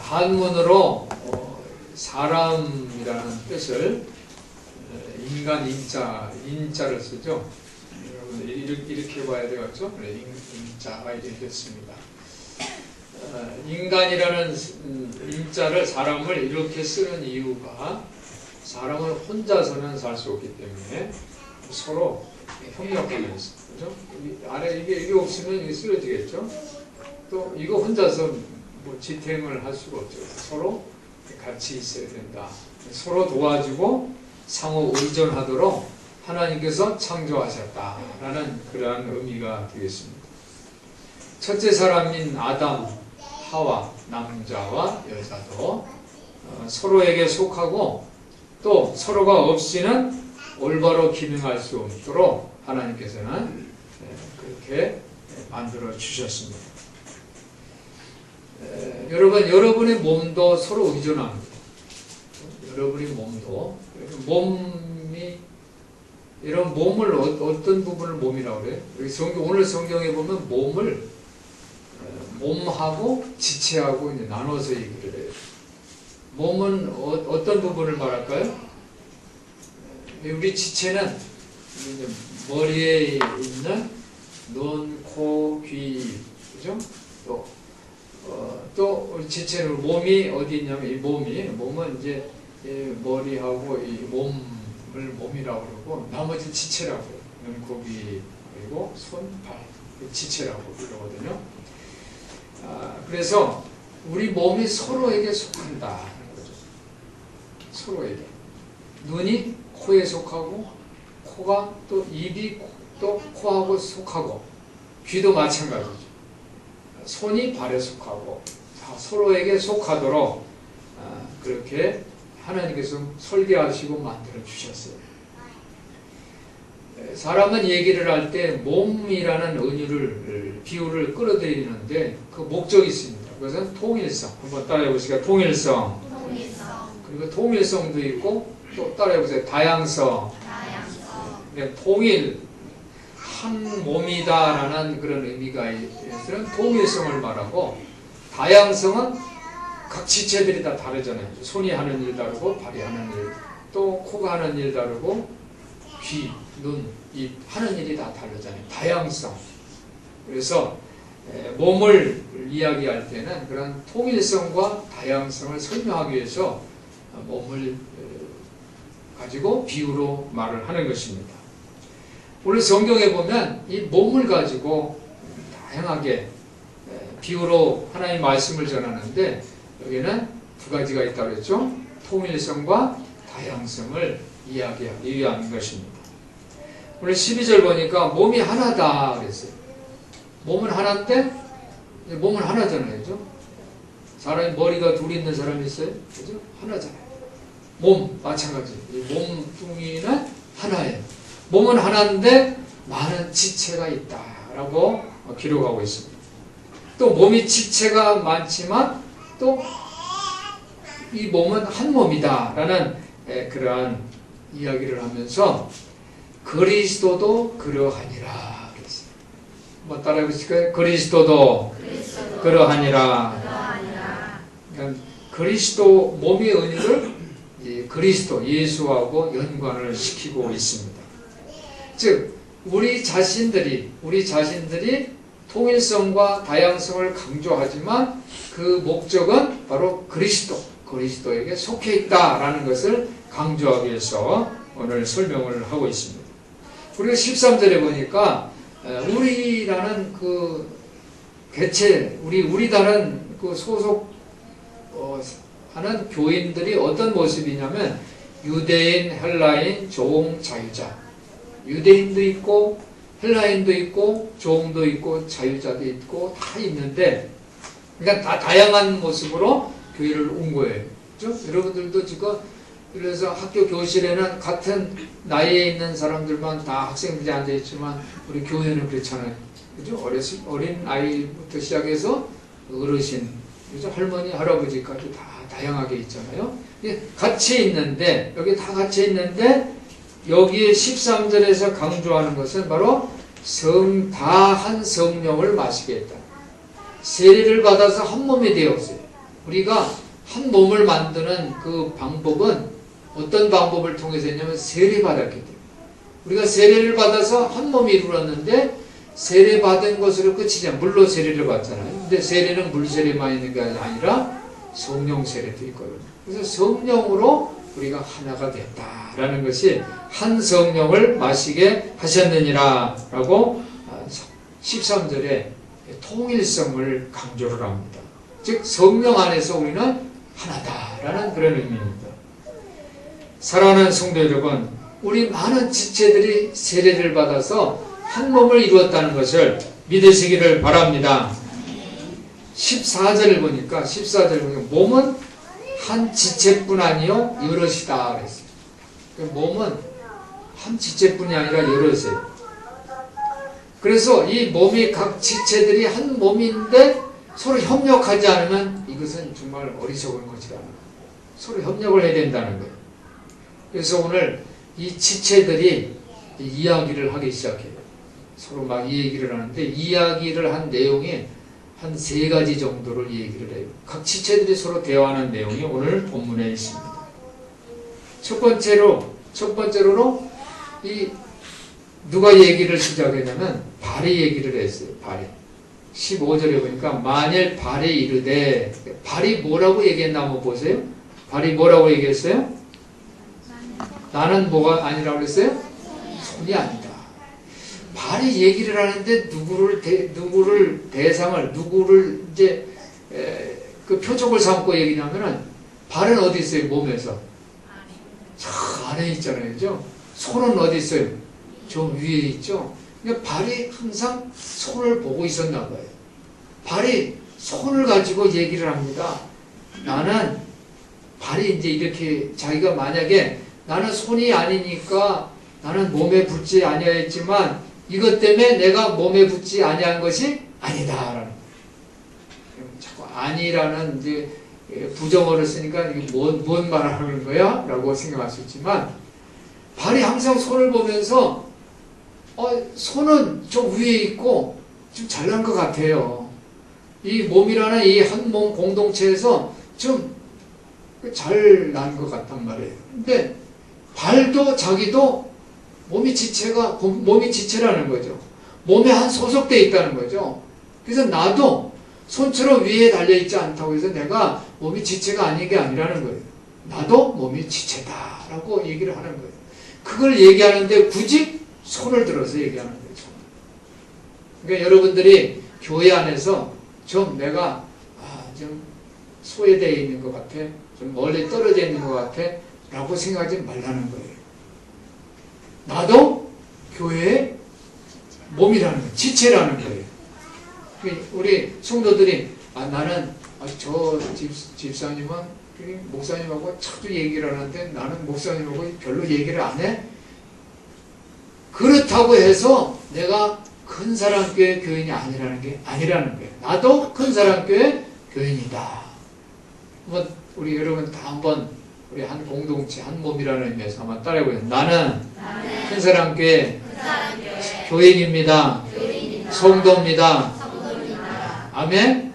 한문으로 사람이라는 뜻을 인간 인자를 쓰죠. 여러분 이렇게 봐야 되겠죠? 인자가 이렇게 됐습니다. 인간이라는 인자를 사람을 이렇게 쓰는 이유가 사람은 혼자서는 살 수 없기 때문에 서로 협력하면서, 그죠? 아래 이게 없으면 이게 쓰러지겠죠? 또 이거 혼자서 뭐 지탱을 할 수가 없죠. 서로 같이 있어야 된다. 서로 도와주고 상호 의존하도록 하나님께서 창조하셨다라는 그러한 의미가 되겠습니다. 첫째 사람인 아담, 하와, 남자와 여자도 서로에게 속하고 또 서로가 없이는 올바로 기능할 수 없도록 하나님께서는 그렇게 만들어 주셨습니다. 여러분의 몸도 서로 의존합니다. 여러분의 몸도 이런 몸을 어떤 부분을 몸이라고 그래요? 오늘 성경에 보면 몸하고 지체하고 이제 나눠서 얘기를 해요. 몸은 어떤 부분을 말할까요? 우리 지체는 이제 머리에 있는 눈, 코, 귀, 그죠? 또 우리 지체는 몸이 어디 있냐면 이 몸은 이제 머리하고 이 몸을 몸이라고 그러고 나머지 지체라고 해요. 눈, 코, 귀, 그리고 손, 발, 지체라고 그러거든요. 그래서 우리 몸이 서로에게 속한다는 거죠. 서로에게. 눈이 코에 속하고, 코가 또 입이 또 코하고 속하고, 귀도 마찬가지죠. 손이 발에 속하고, 다 서로에게 속하도록 그렇게 하나님께서 설계하시고 만들어 주셨어요. 사람은 얘기를 할 때 몸이라는 비유를 끌어들이는데 그 목적이 있습니다. 그것은 통일성. 한번 따라해 보시겠습니다. 통일성. 그리고 통일성도 있고 또 따라해 보세요. 다양성. 통일, 한 몸이다라는 그런 의미가 있어서 통일성을 말하고, 다양성은 각 지체들이 다 다르잖아요. 손이 하는 일 다르고 발이 하는 일, 또 코가 하는 일 다르고 귀, 눈, 입 하는 일이 다 다르잖아요. 다양성. 그래서 몸을 이야기할 때는 그런 통일성과 다양성을 설명하기 위해서 몸을 가지고 비유로 말을 하는 것입니다. 오늘 성경에 보면 이 몸을 가지고 다양하게 비유로 하나님의 말씀을 전하는데 여기는 두 가지가 있다고 그랬죠. 통일성과 다양성을 이야기하기 위한 것입니다. 오늘 12절 보니까 몸이 하나다 그랬어요. 몸은 하나인데 몸은 하나잖아요. 그죠? 사람이 머리가 둘이 있는 사람이 있어요. 그죠? 하나잖아요. 몸 마찬가지. 몸뚱이는 하나예요. 몸은 하나인데 많은 지체가 있다라고 기록하고 있습니다. 또 몸이 지체가 많지만 또 이 몸은 한 몸이다라는 그러한 이야기를 하면서 그리스도도 그러하니라 그랬어요. 한번 따라해 보실까요? 그리스도도 그러하니라. 그러니까 그리스도 몸의 은혜를 그리스도 예수하고 연관을 시키고 있습니다. 즉 우리 자신들이 통일성과 다양성을 강조하지만 그 목적은 바로 그리스도에게 속해 있다라는 것을 강조하기 위해서 오늘 설명을 하고 있습니다. 그리고 13절에 보니까 우리라는 그 개체, 우리 다른 그 소속 하는 교인들이 어떤 모습이냐면 유대인, 헬라인, 종, 자유자. 유대인도 있고 헬라인도 있고 종도 있고 자유자도 있고 다 있는데, 그러니까 다 다양한 모습으로 교회를 온 거예요. 그렇죠? 여러분들도 지금 그래서 학교 교실에는 같은 나이에 있는 사람들만 다 학생들이 앉아 있지만 우리 교회는 그렇잖아요. 그죠? 어린 아이부터 시작해서 어르신, 그죠? 할머니, 할아버지까지 다 다양하게 있잖아요. 같이 있는데, 여기 다 같이 있는데, 여기에 13절에서 강조하는 것은 바로 다 한 성령을 마시게 했다. 세례를 받아서 한 몸이 되었어요. 우리가 한 몸을 만드는 그 방법은 어떤 방법을 통해서 했냐면 세례받았기 때문에 우리가 세례를 받아서 한 몸이 이루어졌는데 세례받은 것으로 끝이지 않아요. 물로 세례를 받잖아요. 근데 세례는 물 세례만 있는 게 아니라 성령 세례도 있거든요. 그래서 성령으로 우리가 하나가 됐다라는 것이 한 성령을 마시게 하셨느니라 라고 13절에 통일성을 강조를 합니다. 즉 성령 안에서 우리는 하나다라는 그런 의미입니다. 사랑하는 성도 여러분, 우리 많은 지체들이 세례를 받아서 한 몸을 이루었다는 것을 믿으시기를 바랍니다. 14절을 보니까 몸은 한 지체뿐 아니요 여럿이다 그랬어요. 몸은 한 지체뿐이 아니라 여럿이에요. 그래서 이 몸이 각 지체들이 한 몸인데 서로 협력하지 않으면 이것은 정말 어리석은 것이다. 서로 협력을 해야 된다는 거예요. 그래서 오늘 이 지체들이 이야기를 하기 시작해요. 서로 막 이 얘기를 하는데 이야기를 한 내용이 한 3가지 정도를 얘기를 해요. 각 지체들이 서로 대화하는 내용이 오늘 본문에 있습니다. 첫 번째로 이 누가 얘기를 시작했냐면 발이 얘기를 했어요. 발이. 15절에 보니까 만일 발이 이르되 발이 뭐라고 얘기했나 한번 보세요. 발이 뭐라고 얘기했어요? 나는 뭐가 아니라고 그랬어요? 손이 아니다. 발이 얘기를 하는데 누구를 이제 그 표적을 삼고 얘기냐면은 발은 어디 있어요? 몸에서 저 안에 있잖아요, 그죠? 손은 어디 있어요? 저 위에 있죠. 그러니까 발이 항상 손을 보고 있었나 봐요. 발이 손을 가지고 얘기를 합니다. 나는 발이 이제 이렇게 자기가 만약에 나는 손이 아니니까 나는 몸에 붙지 아니하였지만 이것 때문에 내가 몸에 붙지 아니한 것이 아니다라는. 자꾸 아니라는 이제 부정어를 쓰니까 이게 뭔 말하는 거야? 라고 생각할 수 있지만 발이 항상 손을 보면서 손은 저 위에 있고 좀 잘난 것 같아요. 이 몸이라는 이 한 몸 공동체에서 좀 잘난 것 같단 말이에요. 근데 발도 자기도 몸이 지체라는 거죠. 몸에 한 소속되어 있다는 거죠. 그래서 나도 손처럼 위에 달려있지 않다고 해서 내가 몸이 지체가 아닌 게 아니라는 거예요. 나도 몸이 지체다라고 얘기를 하는 거예요. 그걸 얘기하는데 굳이 손을 들어서 얘기하는 거죠. 그러니까 여러분들이 교회 안에서 좀 내가 좀 소외되어 있는 것 같아, 좀 멀리 떨어져 있는 것 같아 라고 생각하지 말라는 거예요. 나도 교회의 몸이라는 거예요. 지체라는 거예요. 우리 성도들이 나는 저 집사님은 목사님하고 자주 얘기를 하는데 나는 목사님하고 별로 얘기를 안 해? 그렇다고 해서 내가 큰 사랑교회 교인이 아니라는 거예요. 나도 큰 사랑교회 교인이다. 우리 여러분 다 한번 우리 한 공동체, 한 몸이라는 의미에서 한번 따라해보세요. 나는 큰 사랑교회 교인입니다. 성도입니다. 아멘?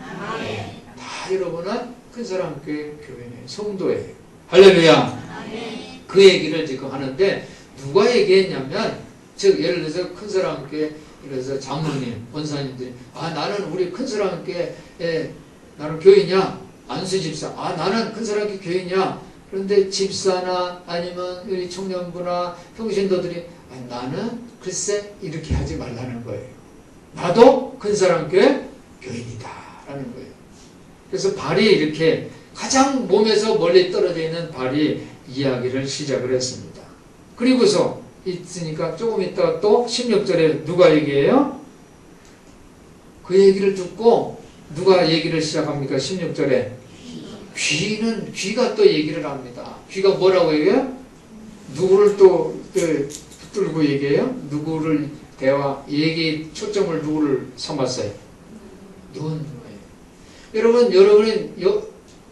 다 여러분은 큰 사랑교회 교인이에요. 성도예요. 할렐루야. 그 얘기를 지금 하는데 누가 얘기했냐면 즉 예를 들어서 큰 사랑교회 그래서 장로님, 권사님들이 나는 우리 큰 사랑교회에 나는 교인이야. 안수 집사. 나는 큰 사랑교회 교인이야. 그런데 집사나 아니면 우리 청년부나 평신도들이 나는 글쎄 이렇게 하지 말라는 거예요. 나도 큰 사랑교회 교인이다 라는 거예요. 그래서 발이 이렇게 가장 몸에서 멀리 떨어져 있는 발이 이야기를 시작을 했습니다. 그리고서 있으니까 조금 있다가 또 16절에 누가 얘기해요? 그 얘기를 듣고 누가 얘기를 시작합니까? 16절에 귀가 또 얘기를 합니다. 귀가 뭐라고 얘기해요? 누구를 또 붙들고 얘기해요? 누구를 얘기 초점을 누구를 삼았어요? 눈.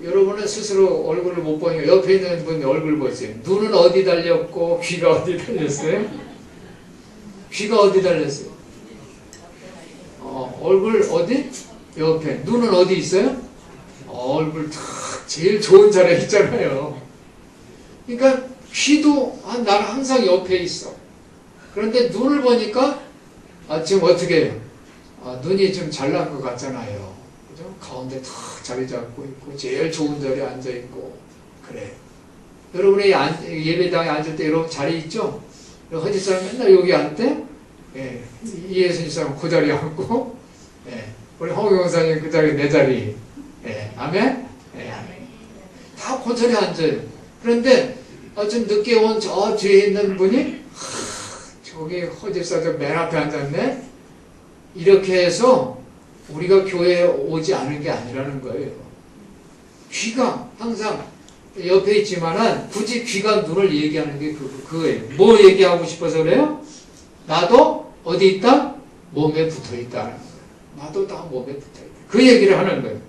여러분은 스스로 얼굴을 못 보니까 옆에 있는 분이 얼굴 보세요. 눈은 어디 달렸고 귀가 어디 달렸어요? 귀가 어디 달렸어요? 얼굴 어디? 옆에. 눈은 어디 있어요? 얼굴 탁 제일 좋은 자리에 있잖아요. 그러니까 귀도 나는 항상 옆에 있어. 그런데 눈을 보니까 지금 어떻게 해요? 눈이 좀 잘난 것 같잖아요. 그죠? 가운데 탁 자리 잡고 있고 제일 좋은 자리에 앉아 있고 그래. 여러분이 예배당에 앉을 때 여러분 자리 있죠? 허지 사람 맨날 여기 앉대? 예. 이예순 사람 그 자리에 앉고, 예. 우리 홍영사님 그 자리 내 자리. 예. 아멘? 예. 다 그 자리에 앉아요. 그런데 좀 늦게 온 저 뒤에 있는 분이 저기 허집사저 맨 앞에 앉았네? 이렇게 해서 우리가 교회에 오지 않은 게 아니라는 거예요. 귀가 항상 옆에 있지만은 굳이 귀가 눈을 얘기하는 게 그거예요. 뭐 얘기하고 싶어서 그래요? 나도 어디 있다? 몸에 붙어 있다는 거예요. 나도 다 몸에 붙어 있다. 그 얘기를 하는 거예요.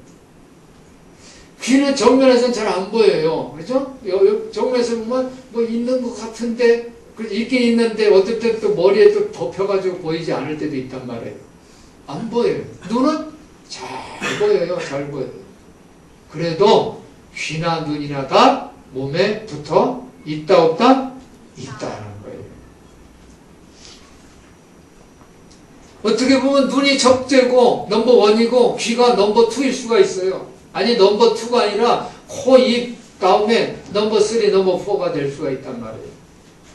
귀는 정면에서는 잘 안 보여요. 그렇죠? 정면에서 보면 뭐 있는 것 같은데 있긴 있는데 어떨 때 또 머리에 또 덮여가지고 보이지 않을 때도 있단 말이에요. 안 보여요. 눈은 잘 보여요. 잘 보여요. 그래도 귀나 눈이나 다 몸에 붙어 있다 없다? 있다는 거예요. 어떻게 보면 눈이 적재고 넘버 1이고 귀가 넘버 2일 수가 있어요. 아니 넘버 2가 아니라 코, 입 다음에 넘버 3, 넘버 4가 될 수가 있단 말이에요.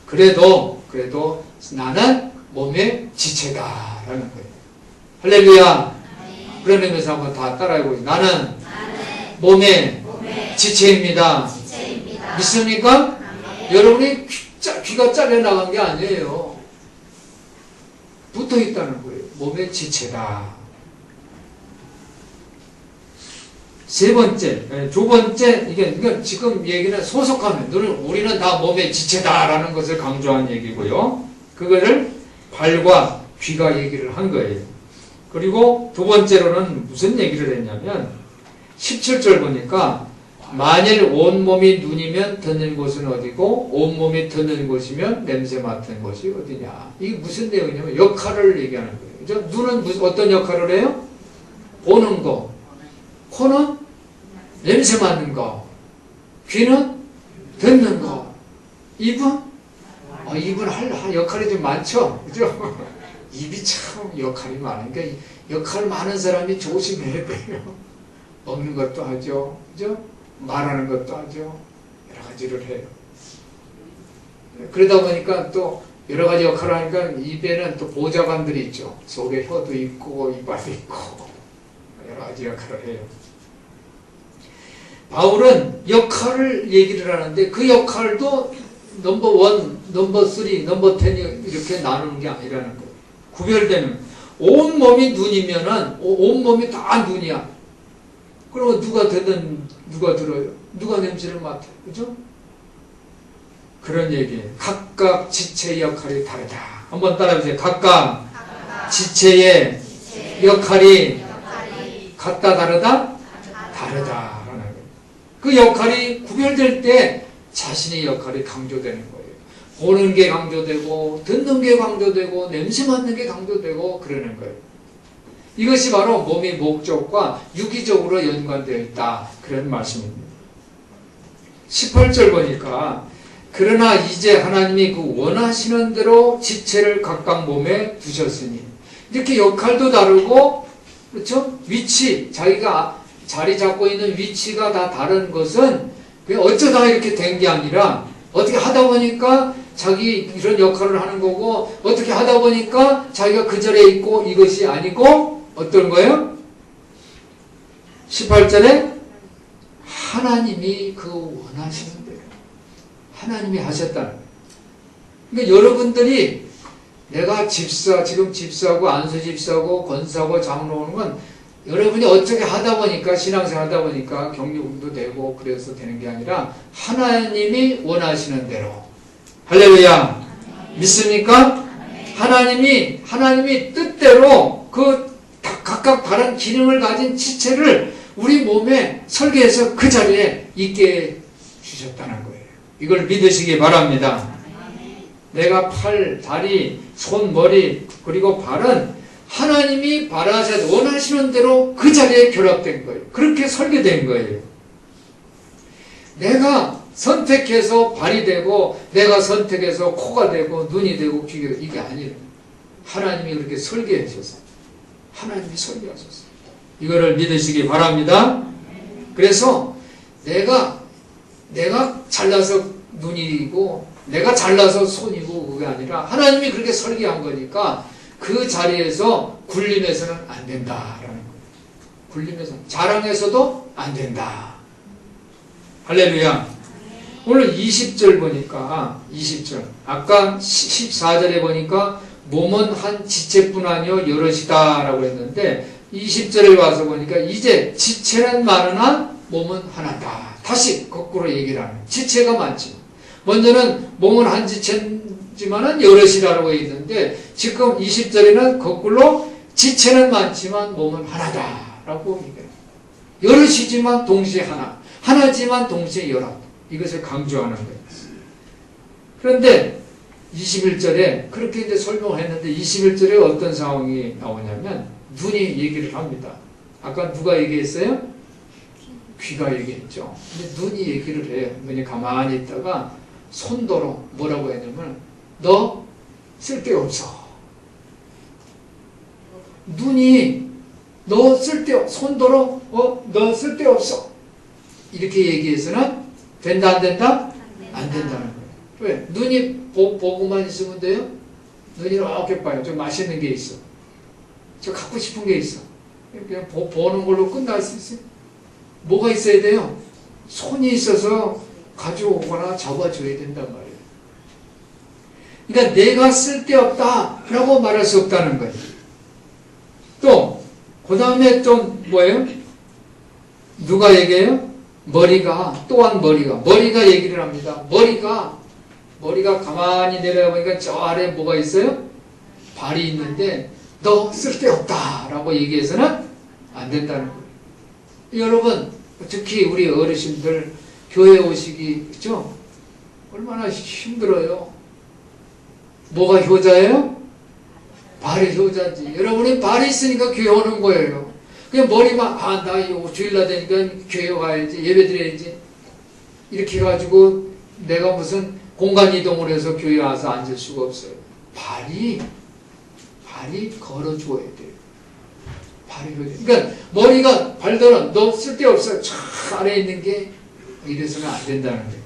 그래도 나는 몸의 지체다라는 거예요. 할렐루야. 그런 의미에서 한번 다 따라해보세요. 나는 몸의 지체입니다. 믿습니까? 여러분이 귀가 잘려나간 게 아니에요. 붙어 있다는 거예요. 몸의 지체다. 세 번째, 두 번째, 이게 지금 얘기는 소속하면, 우리는 다 몸의 지체다라는 것을 강조한 얘기고요. 그거를 발과 귀가 얘기를 한 거예요. 그리고 두 번째로는 무슨 얘기를 했냐면, 17절 보니까, 만일 온몸이 눈이면 듣는 곳은 어디고, 온몸이 듣는 곳이면 냄새 맡는 곳이 어디냐. 이게 무슨 내용이냐면, 역할을 얘기하는 거예요. 그죠? 눈은 어떤 역할을 해요? 보는 거. 코는 냄새 맡는 거, 귀는 듣는 거, 입은 입은 할 역할이 좀 많죠, 그죠? 입이 참 역할이 많으니까 역할 많은 사람이 조심해야 돼요. 먹는 것도 하죠, 그죠? 말하는 것도 하죠, 여러 가지를 해요. 그러다 보니까 또 여러 가지 역할을 하니까 입에는 또 보좌관들이 있죠. 속에 혀도 있고 이빨도 있고 여러 가지 역할을 해요. 바울은 역할을 얘기를 하는데 그 역할도 넘버 1, 넘버 3, 넘버 10 이렇게 나누는 게 아니라는 거예요. 구별되는. 온몸이 눈이면은 온몸이 다 눈이야. 그러면 누가 듣는, 누가 들어요? 누가 냄새를 맡아요? 그죠? 그런 얘기예요. 각각 지체의 역할이 다르다. 한번 따라해보세요. 각각 지체의 역할이 같다 다르다? 다르다. 그 역할이 구별될 때 자신의 역할이 강조되는 거예요. 보는 게 강조되고 듣는 게 강조되고 냄새 맡는 게 강조되고 그러는 거예요. 이것이 바로 몸의 목적과 유기적으로 연관되어 있다. 그런 말씀입니다. 18절 보니까 그러나 이제 하나님이 그 원하시는 대로 지체를 각각 몸에 두셨으니 이렇게 역할도 다르고 그렇죠? 위치 자기가 자리 잡고 있는 위치가 다 다른 것은 그냥 어쩌다가 이렇게 된 게 아니라 어떻게 하다 보니까 자기 이런 역할을 하는 거고 어떻게 하다 보니까 자기가 그 자리에 있고 이것이 아니고 어떤 거예요? 18절에 하나님이 그 원하시는 대로 하나님이 하셨다는 거예요. 그러니까 여러분들이 내가 지금 집사고 안수집사고 권사고 장로 오는 건 여러분이 어떻게 하다 보니까 신앙생활 하다 보니까 격려금도 되고 그래서 되는 게 아니라 하나님이 원하시는 대로 할렐루야 믿습니까? 하나님이 뜻대로 그 각각 다른 기능을 가진 지체를 우리 몸에 설계해서 그 자리에 있게 주셨다는 거예요. 이걸 믿으시기 바랍니다. 내가 팔, 다리, 손, 머리 그리고 발은 하나님이 바라셔 원하시는 대로 그 자리에 결합된 거예요. 그렇게 설계된 거예요. 내가 선택해서 발이 되고 내가 선택해서 코가 되고 눈이 되고 귀가 되고 이게 아니에요. 하나님이 그렇게 설계하셨어요. 하나님이 설계하셨어요. 이거를 믿으시기 바랍니다. 그래서 내가 잘나서 눈이고 내가 잘나서 손이고 그게 아니라 하나님이 그렇게 설계한 거니까 그 자리에서 굴림해서는 안 된다라는 거예요. 굴림해서 자랑해서도 안 된다. 할렐루야. 오늘 20절 보니까 20절 아까 14절에 보니까 몸은 한 지체뿐 아니요 여럿이다 라고 했는데 20절에 와서 보니까 이제 지체는 많으나 몸은 하나다. 다시 거꾸로 얘기를 하는 지체가 많지만 먼저는 몸은 한 지체지만은 여럿이라고 있는데 지금 20절에는 거꾸로 지체는 많지만 몸은 하나다라고 얘기해요. 여럿이지만 동시에 하나, 하나지만 동시에 여럿. 이것을 강조하는 거예요. 그런데 21절에 그렇게 이제 설명을 했는데 21절에 어떤 상황이 나오냐면 눈이 얘기를 합니다. 아까 누가 얘기했어요? 귀가 얘기했죠. 근데 눈이 얘기를 해요. 눈이 가만히 있다가 손도로 뭐라고 했냐면 너 쓸데없어. 눈이 너 손도로 너 쓸데없어. 이렇게 얘기해서는 된다 안 된다? 안 된다는 거예요. 왜? 눈이 보고만 있으면 돼요? 눈이 이렇게 봐요. 좀 맛있는 게 있어. 저 갖고 싶은 게 있어. 그냥 보는 걸로 끝날 수 있어요? 뭐가 있어야 돼요? 손이 있어서 가져오거나 잡아줘야 된단 말이에요. 그러니까 내가 쓸데없다라고 말할 수 없다는 거예요. 또 그 다음에 또 뭐예요? 누가 얘기해요? 머리가 얘기를 합니다. 머리가 가만히 내려보니까 저 아래 뭐가 있어요? 발이 있는데 너 쓸데없다라고 얘기해서는 안 된다는 거예요. 여러분 특히 우리 어르신들 교회 오시기 그죠? 얼마나 힘들어요. 뭐가 효자예요? 발이 효자지. 여러분이 발이 있으니까 교회 오는 거예요. 그냥 머리만 나 이거 주일날 되니까 교회 가야지 예배 드려야지 이렇게 해가지고 내가 무슨 공간 이동을 해서 교회 와서 앉을 수가 없어요. 발이 걸어줘야 돼요. 발이 효자. 그러니까 머리가 발들은 너 쓸데없어. 쫙 아래에 있는 게 이래서는 안 된다는 거예요.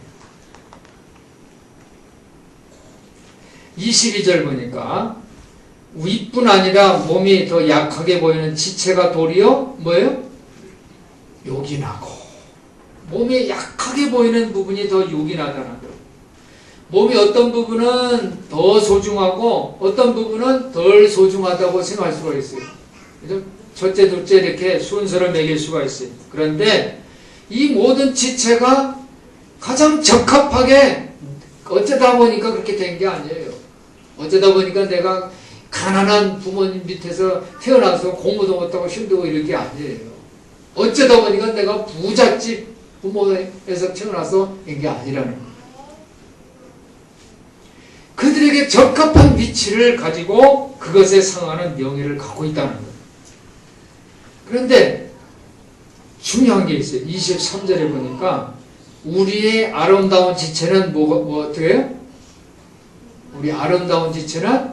22절 보니까 윗뿐 아니라 몸이 더 약하게 보이는 지체가 도리어 뭐예요? 요긴하고 몸이 약하게 보이는 부분이 더 요긴하다는 거예요. 몸이 어떤 부분은 더 소중하고 어떤 부분은 덜 소중하다고 생각할 수가 있어요. 그죠? 첫째, 둘째 이렇게 순서를 매길 수가 있어요. 그런데 이 모든 지체가 가장 적합하게 어쩌다 보니까 그렇게 된 게 아니에요. 어쩌다 보니까 내가 가난한 부모님 밑에서 태어나서 공부도 못하고 힘들고 이럴 게 아니에요. 어쩌다 보니까 내가 부잣집 부모에서 태어나서 된 게 아니라는 거예요. 그들에게 적합한 위치를 가지고 그것에 상하는 명예를 갖고 있다는 거예요. 그런데 중요한 게 있어요. 23절에 보니까 우리의 아름다운 지체는 뭐 어떻게 해요? 우리 아름다운 지체는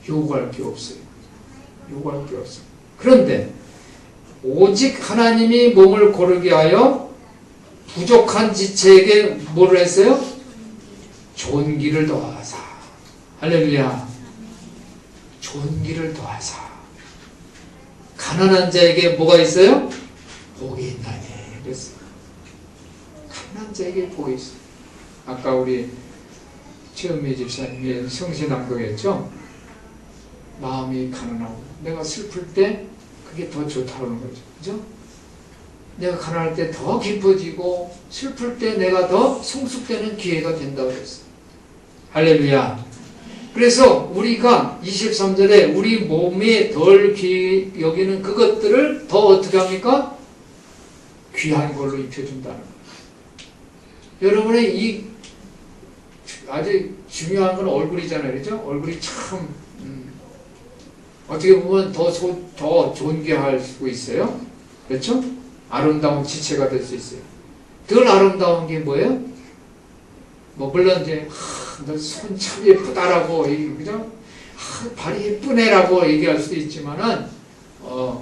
요구할 게 없어요. 요구할 게 없어요. 그런데 오직 하나님이 몸을 고르게 하여 부족한 지체에게 뭐를 했어요? 존귀를 더하사. 할렐루야. 존귀를 더하사. 가난한 자에게 뭐가 있어요? 복이 있나니. 그랬어요. 가난한 자에게 복이 있어요. 아까 우리 최은미 집사님이 성신남독했죠? 마음이 가난하고 내가 슬플 때 그게 더 좋다는 거죠. 그죠? 내가 가난할 때 더 기뻐지고 슬플 때 내가 더 성숙되는 기회가 된다고 했어요. 할렐루야. 그래서 우리가 23절에 우리 몸에 덜 여기는 그것들을 더 어떻게 합니까? 귀한 걸로 입혀준다는 거예요. 여러분의 이 아주 중요한 건 얼굴이잖아요. 그죠? 얼굴이 참 어떻게 보면 더 존귀할 수 있어요. 그렇죠? 아름다운 지체가 될 수 있어요. 덜 아름다운 게 뭐예요? 뭐 물론 이제 너 손 참 예쁘다라고 그죠? 발이 예쁘네라고 얘기할 수도 있지만은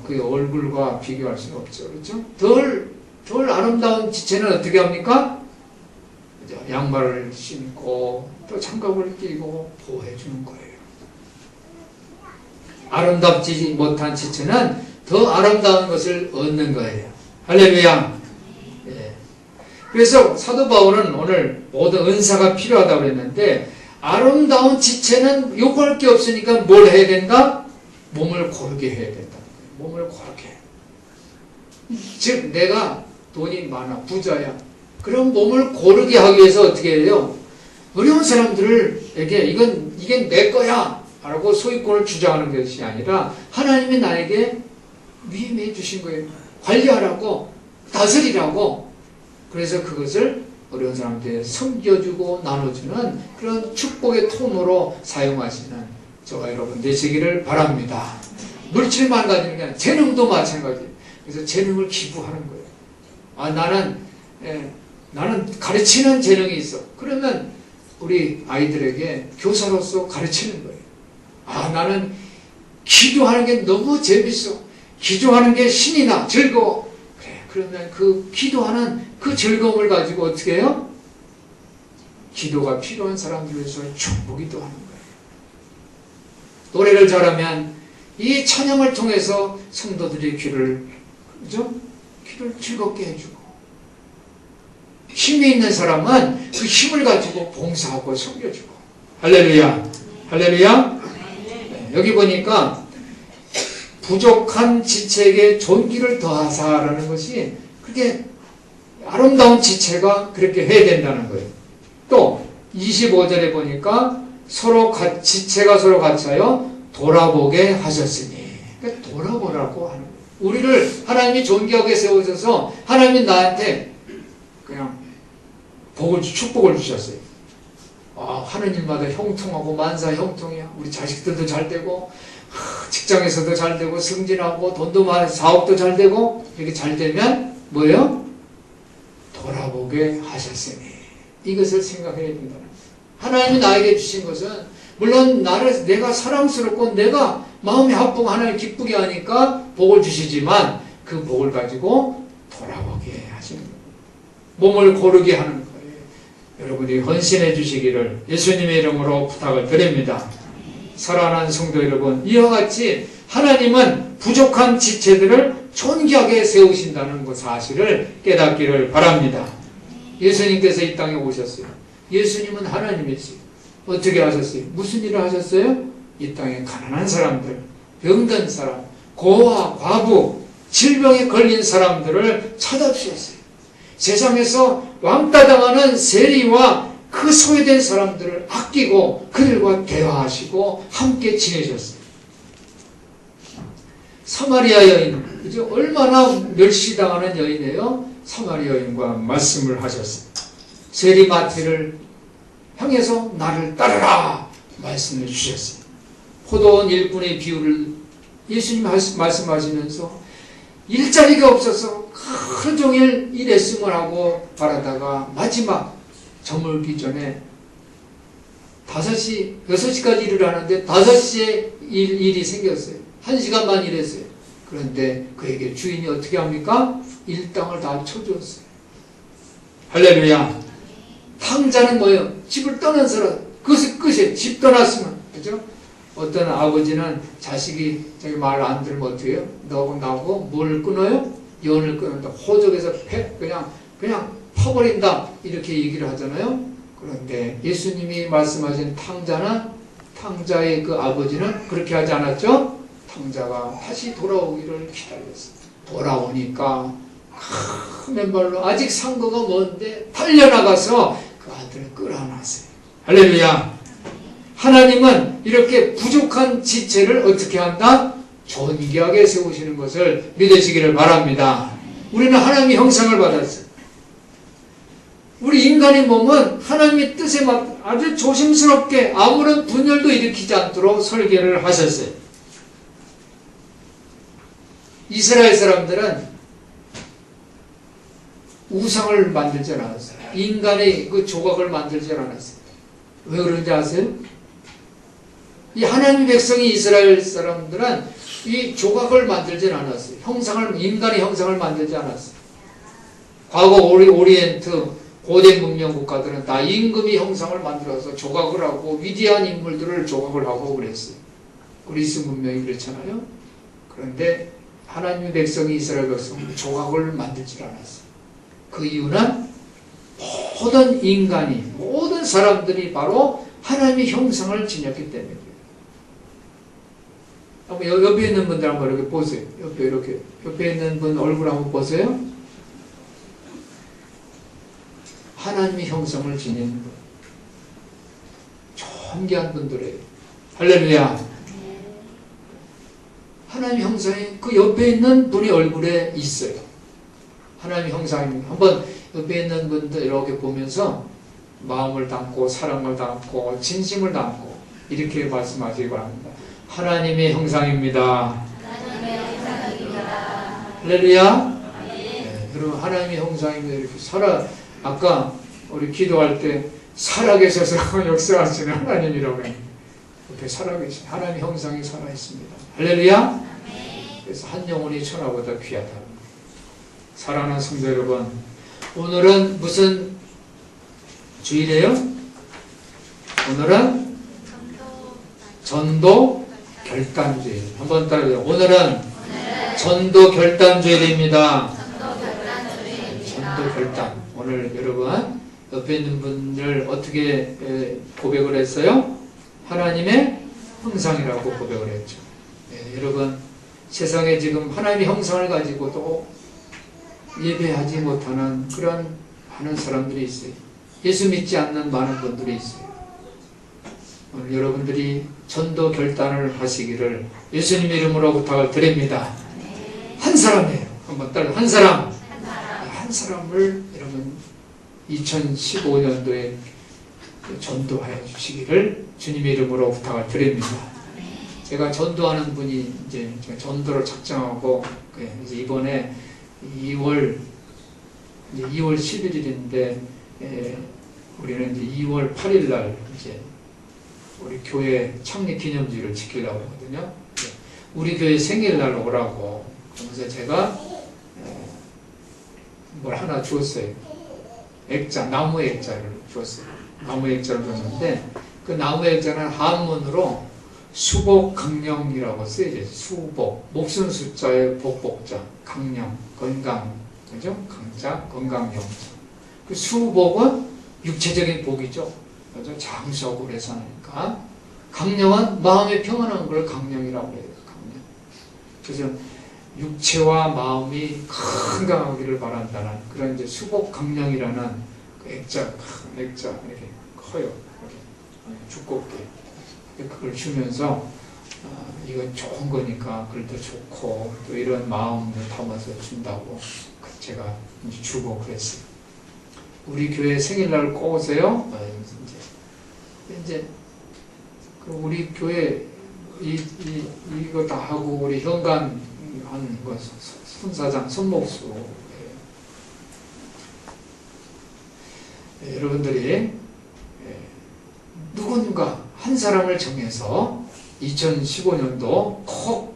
그 얼굴과 비교할 수는 없죠. 그렇죠? 덜 아름다운 지체는 어떻게 합니까? 그죠? 양말을 신고 또 장갑을 끼고 보호해 주는 거예요. 아름답지 못한 지체는 더 아름다운 것을 얻는 거예요. 할렐루야. 예. 그래서 사도 바울은 오늘 모든 은사가 필요하다고 그랬는데 아름다운 지체는 요구할 게 없으니까 뭘 해야 된다? 몸을 고르게 해야 된다. 몸을 고르게. 즉 내가 돈이 많아 부자야. 그럼 몸을 고르게 하기 위해서 어떻게 해요? 어려운 사람들에게 이게 내 거야 라고 소유권을 주장하는 것이 아니라 하나님이 나에게 위임해 주신 거예요. 관리하라고, 다스리라고. 그래서 그것을 어려운 사람들에게 섬겨주고 나눠주는 그런 축복의 통로로 사용하시는 저와 여러분 되시기를 바랍니다. 물질만 가지는 게 아니라 재능도 마찬가지예요. 그래서 재능을 기부하는 거예요. 나는 가르치는 재능이 있어. 그러면 우리 아이들에게 교사로서 가르치는 거예요. 나는 기도하는 게 너무 재밌어. 기도하는 게 신이 나. 즐거워. 그래. 그러면 그 기도하는 그 즐거움을 가지고 어떻게 해요? 기도가 필요한 사람들 위해서 축복기도 하는 거예요. 노래를 잘하면 이 찬양을 통해서 성도들의 귀를 즐겁게 해주고, 힘이 있는 사람은 그 힘을 가지고 봉사하고 섬겨주고. 할렐루야. 할렐루야. 네, 여기 보니까 부족한 지체에게 존귀를 더하사라는 것이 그게 아름다운 지체가 그렇게 해야 된다는 거예요. 또 25절에 보니까 지체가 서로 같이하여 돌아보게 하셨으니, 그러니까 돌아보라고 하는 거예요. 우리를 하나님이 존귀하게 세우셔서 하나님이 나한테 그냥 축복을 주셨어요. 하는 일마다 형통하고 만사 형통이야. 우리 자식들도 잘 되고 직장에서도 잘 되고 승진하고 돈도 많고 사업도 잘 되고 이렇게 잘 되면 뭐예요? 돌아보게 하셨으니. 이것을 생각해야 된다. 하나님이 나에게 주신 것은 물론 내가 사랑스럽고 내가 마음이 합하고 하나님 기쁘게 하니까 복을 주시지만 그 복을 가지고 돌아보게 하시는 거예요. 몸을 고르게 하는 거예요. 여러분이 헌신해 주시기를 예수님의 이름으로 부탁을 드립니다. 사랑하는 성도 여러분, 이와 같이 하나님은 부족한 지체들을 존귀하게 세우신다는 그 사실을 깨닫기를 바랍니다. 예수님께서 이 땅에 오셨어요. 예수님은 하나님이세요. 어떻게 하셨어요? 무슨 일을 하셨어요? 이 땅에 가난한 사람들, 병든 사람, 고아, 과부, 질병에 걸린 사람들을 찾아주셨어요. 세상에서 왕따 당하는 세리와 그 소외된 사람들을 아끼고 그들과 대화하시고 함께 지내셨어요. 사마리아 여인, 그죠? 얼마나 멸시당하는 여인이에요? 사마리아 여인과 말씀을 하셨어요. 세리마티를 향해서 나를 따르라 말씀을 주셨어요. 포도원 일꾼의 비유를 예수님 말씀하시면서 일자리가 없어서 하루 종일 일했음을 하고 바라다가 마지막 저물기 전에 6시까지 일을 하는데 5시에 일이 생겼어요. 1시간만 일했어요. 그런데 그에게 주인이 어떻게 합니까? 일당을 다 쳐주었어요. 할렐루야. 탕자는 뭐예요? 집을 떠난 사람. 그것이 끝이에요. 집 떠났으면. 그죠? 어떤 아버지는 자식이 자기 말 안 들으면 어떻게 해요? 너하고 나하고 뭘 끊어요? 연을 끊는다. 호적에서 그냥 파버린다. 이렇게 얘기를 하잖아요. 그런데 예수님이 말씀하신 탕자의 그 아버지는 그렇게 하지 않았죠? 탕자가 다시 돌아오기를 기다렸어요. 돌아오니까 맨발로 아직 상거가 먼데 달려나가서 그 아들을 끌어안았어요. 할렐루야. 하나님은 이렇게 부족한 지체를 어떻게 한다? 존귀하게 세우시는 것을 믿으시기를 바랍니다. 우리는 하나님의 형상을 받았어요. 우리 인간의 몸은 하나님의 뜻에 맞 아주 조심스럽게 아무런 분열도 일으키지 않도록 설계를 하셨어요. 이스라엘 사람들은 우상을 만들지 않았어요. 인간의 그 조각을 만들지 않았어요. 왜 그런지 아세요? 이 하나님의 백성이 이스라엘 사람들은 이 조각을 만들지 않았어요. 인간의 형상을 만들지 않았어요. 과거 오리엔트 고대 문명 국가들은 다 임금의 형상을 만들어서 조각을 하고 위대한 인물들을 조각을 하고 그랬어요. 그리스 문명이 그렇잖아요. 그런데 하나님의 백성이 이스라엘 백성은 조각을 만들지 않았어요. 그 이유는 모든 인간이 모든 사람들이 바로 하나님의 형상을 지녔기 때문이에요. 한번 옆에 있는 분들 한번 이렇게 보세요. 옆에 있는 분 얼굴 한번 보세요. 하나님의 형상을 지닌 분. 존귀한 분들이에요. 할렐루야. 하나님의 형상이 그 옆에 있는 분이 얼굴에 있어요. 하나님의 형상입니다. 한번 옆에 있는 분들 이렇게 보면서 마음을 담고 사랑을 담고 진심을 담고 이렇게 말씀하시기 바랍니다. 하나님의 형상입니다. 할렐루야. 네, 여러분 하나님의 형상입니다. 이렇게 아까 우리 기도할 때 살아계셔서 역사하시는 하나님이라고 해요. 옆에 살아계신 하나님의 형상이 살아있습니다. 할렐루야. 그래서 한 영혼이 천하보다 귀하다. 사랑하는 성도 여러분, 오늘은 무슨 주일이에요? 오늘은 전도 결단주일. 한번 따라해요. 오늘은 전도 결단주일입니다. 전도 결단. 오늘 여러분 옆에 있는 분들 어떻게 고백을 했어요? 하나님의 형상이라고 고백을 했죠. 네, 여러분 세상에 지금 하나님의 형상을 가지고 또 예배하지 못하는 그런 많은 사람들이 있어요. 예수 믿지 않는 많은 분들이 있어요. 오늘 여러분들이 전도 결단을 하시기를 예수님 이름으로 부탁을 드립니다. 한 사람이에요. 한번 따라 한 사람. 한 사람을 여러분 2015년도에 전도하여 주시기를 주님의 이름으로 부탁을 드립니다. 제가 전도하는 분이 이제 제가 전도를 작정하고 이제 이번에 2월 11일인데 우리는 이제 2월 8일 날 이제 우리 교회 창립 기념주의를 지키려고 하거든요. 우리 교회 생일날 오라고. 그래서 제가 뭘 하나 주었어요. 나무 액자를 주었어요. 나무 액자를 줬는데 그 나무 액자는 한문으로 수복 강령이라고 쓰여져 있어요. 수복, 목숨 숫자의 복복자, 강령, 건강, 그죠? 강자, 건강령. 그 수복은 육체적인 복이죠. 그죠? 장수하고 오래 사니까. 강령은 마음이 평안한 걸 강령이라고 해요. 강령. 그래서 육체와 마음이 건강하기를 바란다는 그런 이제 수복 강령이라는 그 액자 이렇게 커요. 이렇게 두껍게. 그걸 주면서 이건 좋은 거니까 그래도 좋고 또 이런 마음을 담아서 준다고 제가 이제 주고 그랬어요. 우리 교회 생일날 꼭 오세요. 이제 우리 교회 이거 다 하고 우리 현관 한 거 손사장 손목수 여러분들이 누군가 한 사람을 정해서 2015년도 꼭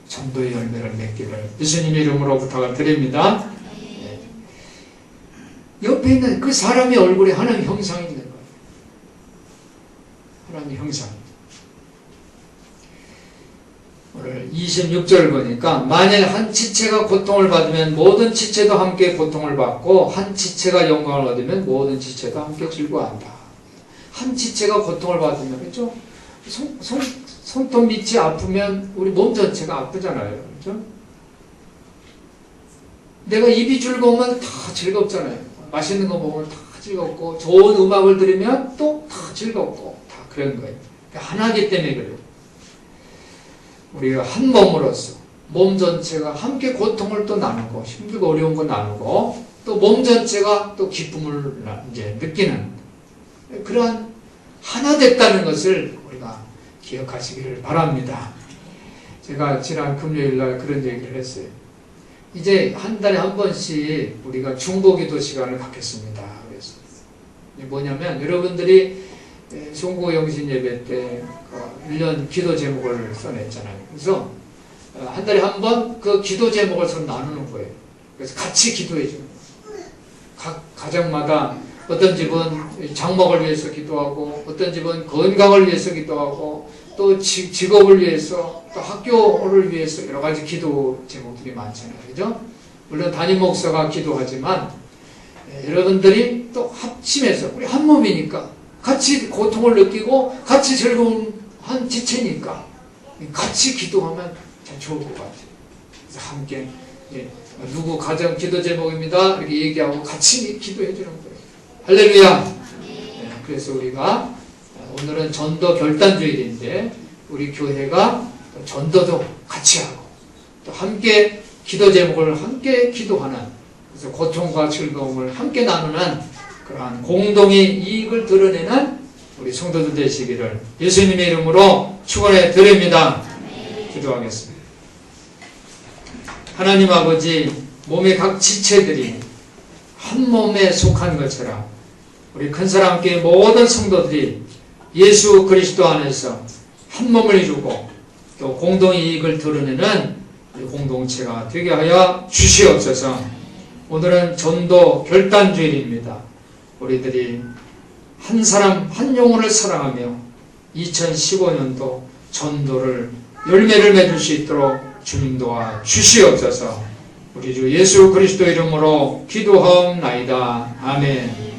전도의 열매를 맺기를 예수님의 이름으로 부탁을 드립니다. 옆에 있는 그 사람의 얼굴에 하나님의 형상이 있는 거예요. 하나님의 형상. 오늘 26절 보니까 만일 한 지체가 고통을 받으면 모든 지체도 함께 고통을 받고 한 지체가 영광을 얻으면 모든 지체도 함께 즐거워한다. 한 지체가 고통을 받으면 그렇죠? 손톱 밑이 아프면 우리 몸 전체가 아프잖아요. 그렇죠? 내가 입이 즐거우면 다 즐겁잖아요. 맛있는 거 먹으면 다 즐겁고 좋은 음악을 들으면 또 다 즐겁고 다 그런 거예요. 하나이기 때문에 그래요. 우리가 한 몸으로서 몸 전체가 함께 고통을 또 나누고 힘들고 어려운 거 나누고 또 몸 전체가 또 기쁨을 이제 느끼는 그러한 하나 됐다는 것을 우리가 기억하시기를 바랍니다. 제가 지난 금요일날 그런 얘기를 했어요. 이제 한 달에 한 번씩 우리가 중보기도 시간을 갖겠습니다. 그래서 뭐냐면 여러분들이 송구영신 예배 때 1년 기도 제목을 써냈잖아요. 그래서 한 달에 한 번 그 기도 제목을 서로 나누는 거예요. 그래서 같이 기도해 주는 거예요. 각 가정마다 어떤 집은 장막을 위해서 기도하고, 어떤 집은 건강을 위해서 기도하고, 또 직업을 위해서, 또 학교를 위해서 여러 가지 기도 제목들이 많잖아요. 그죠? 물론 담임 목사가 기도하지만 여러분들이 또 합심해서, 우리 한 몸이니까 같이 고통을 느끼고 같이 즐거운 한 지체니까 같이 기도하면 참 좋을 것 같아요. 그래서 함께 누구 가정 기도 제목입니다 이렇게 얘기하고 같이 기도해 주는 거예요. 할렐루야. 그래서 우리가 오늘은 전도 결단주일인데 우리 교회가 전도도 같이 하고 또 함께 기도 제목을 함께 기도하는, 그래서 고통과 즐거움을 함께 나누는 그러한 공동의 이익을 드러내는 우리 성도들 되시기를 예수님의 이름으로 축원해 드립니다. 기도하겠습니다. 하나님 아버지, 몸의 각 지체들이 한 몸에 속한 것처럼 우리 큰 사람께 모든 성도들이 예수 그리스도 안에서 한 몸을 이루고 또 공동의 이익을 드러내는 공동체가 되게 하여 주시옵소서. 오늘은 전도 결단주일입니다. 우리들이 한 사람 한 영혼을 사랑하며 2015년도 전도를 열매를 맺을 수 있도록 주님 도와 주시옵소서. 우리 주 예수 그리스도 이름으로 기도하옵나이다. 아멘.